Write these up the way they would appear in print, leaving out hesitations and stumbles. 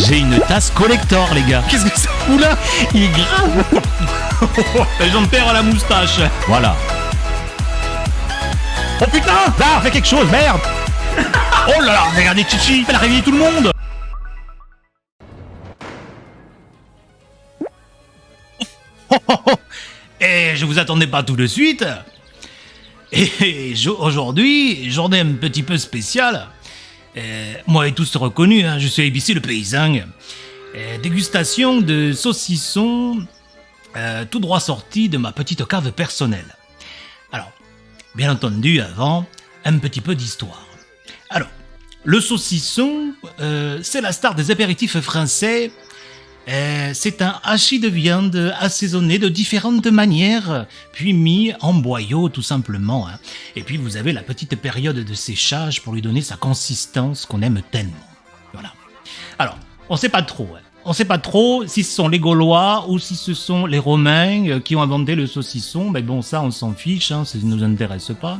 J'ai une tasse collector, les gars. Qu'est-ce que ça fout là? Il est grave. J'en perds à la moustache. Voilà. Oh putain, là, fais quelque chose, merde. Oh là là, regardez Chichi, elle a réveillé tout le monde. Et je vous attendais pas tout de suite. Et aujourd'hui, journée un petit peu spéciale. Moi et tous reconnus, hein, je suis ABC le paysan. Dégustation de saucissons tout droit sorti de ma petite cave personnelle. Alors, bien entendu, avant, un petit peu d'histoire. Alors, le saucisson, c'est la star des apéritifs français. C'est un hachis de viande assaisonné de différentes manières, puis mis en boyau tout simplement. Hein. Et puis vous avez la petite période de séchage pour lui donner sa consistance qu'on aime tellement. Voilà. Alors, on sait pas trop. Hein. On sait pas trop si ce sont les Gaulois ou si ce sont les Romains qui ont inventé le saucisson. Mais bon, ça, on s'en fiche, hein, ça ne nous intéresse pas.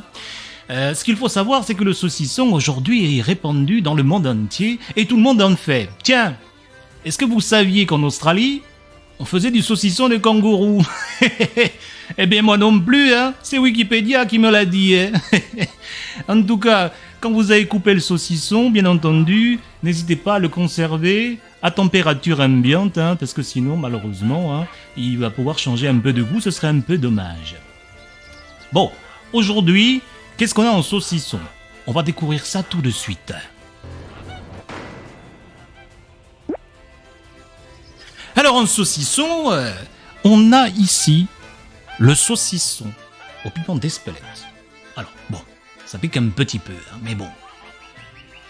Ce qu'il faut savoir, c'est que le saucisson aujourd'hui est répandu dans le monde entier et tout le monde en fait. Tiens, est-ce que vous saviez qu'en Australie, on faisait du saucisson de kangourou? Eh bien moi non plus, hein. C'est Wikipédia qui me l'a dit. Hein. En tout cas, quand vous avez coupé le saucisson, bien entendu, n'hésitez pas à le conserver à température ambiante, hein, parce que sinon, malheureusement, hein, il va pouvoir changer un peu de goût, ce serait un peu dommage. Bon, aujourd'hui, qu'est-ce qu'on a en saucisson? On va découvrir ça tout de suite. Alors en saucisson, on a ici le saucisson au piment d'Espelette. Alors bon, ça pique un petit peu, hein, mais bon,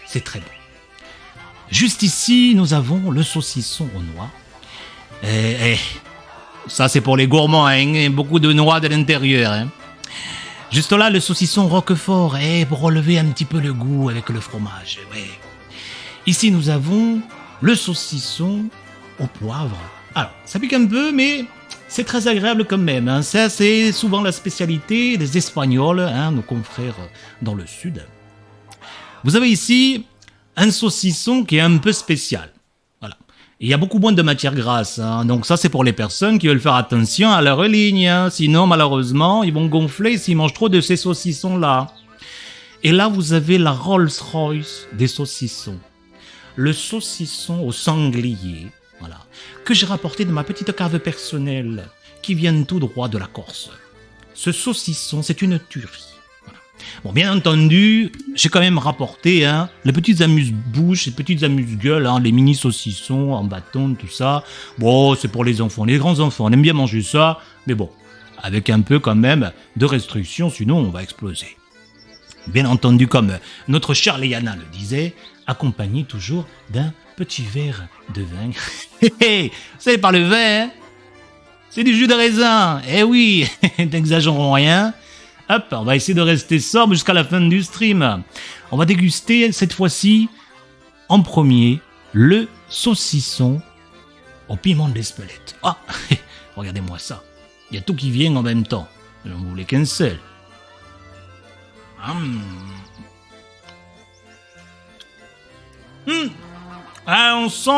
c'est très bon. Juste ici, nous avons le saucisson aux noix. Ça c'est pour les gourmands, hein, beaucoup de noix de l'intérieur. Hein. Juste là, le saucisson Roquefort, pour relever un petit peu le goût avec le fromage. Ouais. Ici, nous avons le saucisson au poivre. Alors, ça pique un peu, mais c'est très agréable quand même. Hein. Ça, c'est souvent la spécialité des Espagnols, hein, nos confrères dans le sud. Vous avez ici un saucisson qui est un peu spécial. Voilà. Il y a beaucoup moins de matière grasse. Hein. Donc ça, c'est pour les personnes qui veulent faire attention à leur ligne. Hein. Sinon, malheureusement, ils vont gonfler s'ils mangent trop de ces saucissons-là. Et là, vous avez la Rolls-Royce des saucissons. Le saucisson au sanglier. Voilà, que j'ai rapporté de ma petite cave personnelle, qui vient tout droit de la Corse. Ce saucisson, c'est une tuerie. Voilà. Bon, bien entendu, j'ai quand même rapporté hein, les petites amuse-bouches, les petites amuse-gueules, hein, les mini-saucissons en bâton, tout ça. Bon, c'est pour les enfants, les grands enfants, on aime bien manger ça, mais bon, avec un peu quand même de restrictions, sinon on va exploser. Bien entendu, comme notre chère Léana le disait, accompagné toujours d'un petit verre de vin. C'est pas le vin, hein, c'est du jus de raisin. Eh oui, n'exagérons rien. Hop, on va essayer de rester sobre jusqu'à la fin du stream. On va déguster cette fois-ci, en premier, le saucisson au piment d'Espelette. Ah, regardez-moi ça. Il y a tout qui vient en même temps. J'en voulais qu'un seul. Ah, on sent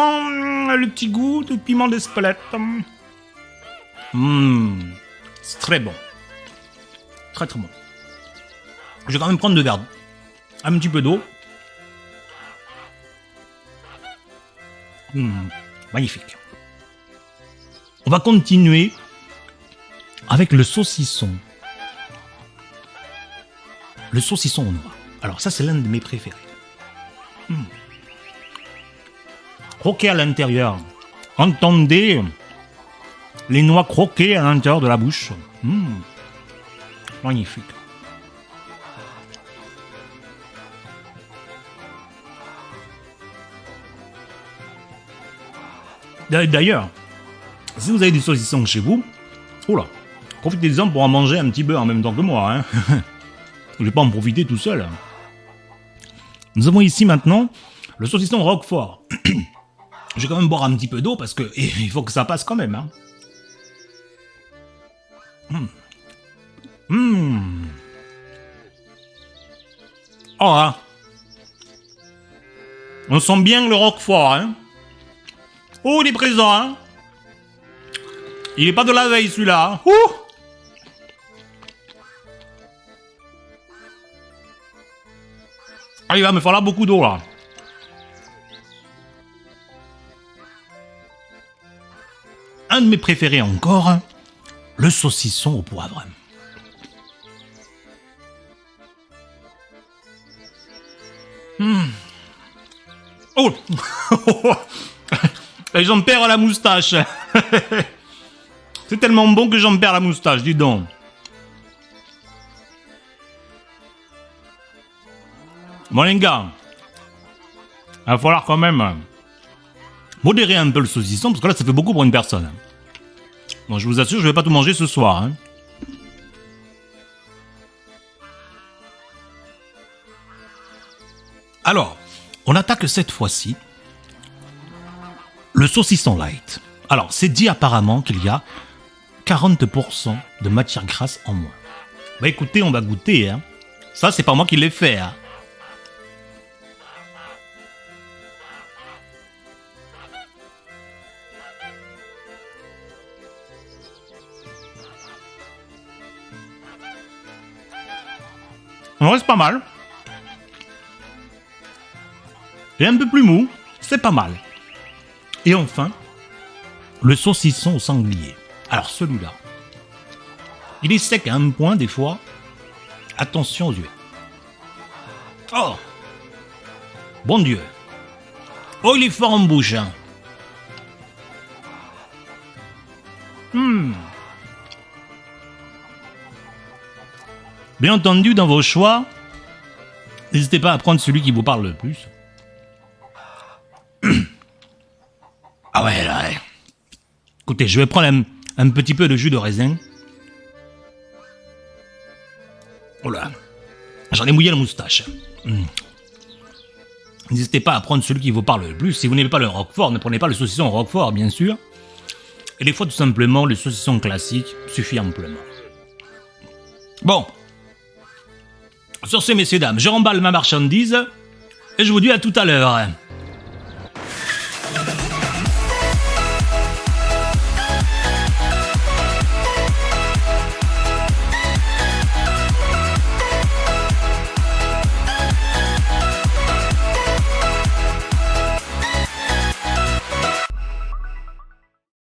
le petit goût du piment d'Espelette. C'est très bon. Très très bon. Je vais quand même prendre 2 verres. Un petit peu d'eau. Magnifique. On va continuer avec le saucisson. Le saucisson aux noix. Alors ça, c'est l'un de mes préférés. Croquer à l'intérieur. Entendez les noix croquer à l'intérieur de la bouche. Magnifique. D'ailleurs, si vous avez du saucisson chez vous, oula, profitez-en pour en manger un petit peu en même temps que moi. Hein. Je vais pas en profiter tout seul. Nous avons ici maintenant le saucisson Roquefort. Je vais quand même boire un petit peu d'eau parce que il faut que ça passe quand même. Hein. Oh, hein. On sent bien le Roquefort. Hein. Oh, il est présent, hein. Il est pas de la veille, celui-là. Hein. Ouh. Ah, il va me falloir beaucoup d'eau, là. Un de mes préférés encore, le saucisson au poivre. Oh. J'en perds la moustache. C'est tellement bon que j'en perds la moustache, dis donc. Bon les gars, il va falloir quand même modérer un peu le saucisson, parce que là ça fait beaucoup pour une personne. Bon, je vous assure, je vais pas tout manger ce soir. Hein. Alors, on attaque cette fois-ci le saucisson light. Alors, c'est dit apparemment qu'il y a 40% de matière grasse en moins. Bah écoutez, on va goûter. Hein. Ça, c'est pas moi qui l'ai fait. Hein. En vrai, c'est pas mal. Et un peu plus mou, c'est pas mal. Et enfin, le saucisson au sanglier. Alors celui-là, il est sec à un point des fois. Attention aux yeux. Oh, bon Dieu. Oh, il est fort en bouche. Hein. Bien entendu, dans vos choix, n'hésitez pas à prendre celui qui vous parle le plus. Ah ouais, là, ouais. Écoutez, je vais prendre un petit peu de jus de raisin. Oh là, j'en ai mouillé la moustache. N'hésitez pas à prendre celui qui vous parle le plus. Si vous n'aimez pas le roquefort, ne prenez pas le saucisson roquefort, bien sûr. Et des fois, tout simplement, le saucisson classique suffit amplement. Bon. Sur ce, messieurs, dames, je remballe ma marchandise et je vous dis à tout à l'heure.